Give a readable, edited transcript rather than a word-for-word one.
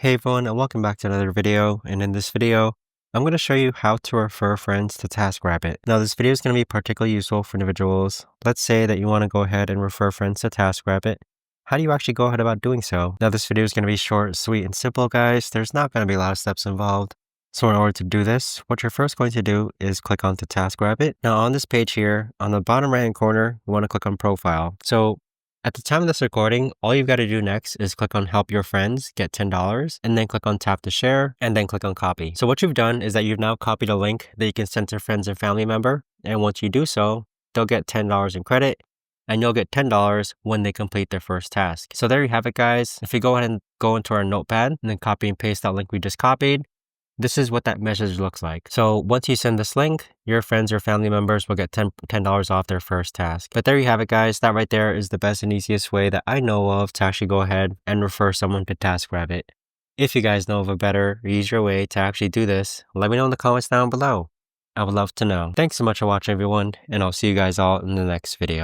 Hey everyone, and welcome back to another video. And in this video, I'm going to show you how to refer friends to Taskrabbit. Now, this video is going to be particularly useful for individuals. Let's say that you want to go ahead and refer friends to Taskrabbit. How do you actually go ahead about doing so? Now, this video is going to be short, sweet, and simple, guys. There's not going to be a lot of steps involved. So in order to do this, what you're first going to do is click onto Taskrabbit. Now, on this page here, on the bottom right-hand corner, you want to click on Profile. So at the time of this recording, all you've got to do next is click on Help Your Friends, get $10, and then click on Tap to Share, and then click on Copy. So what you've done is that you've now copied a link that you can send to friends and family member, and once you do so, they'll get $10 in credit, and you'll get $10 when they complete their first task. So there you have it, guys. If we go ahead and go into our notepad, and then copy and paste that link we just copied, this is what that message looks like. So once you send this link, your friends or family members will get $10 off their first task. But there you have it, guys. That right there is the best and easiest way that I know of to actually go ahead and refer someone to Taskrabbit. If you guys know of a better or easier way to actually do this, let me know in the comments down below. I would love to know. Thanks so much for watching, everyone, and I'll see you guys all in the next video.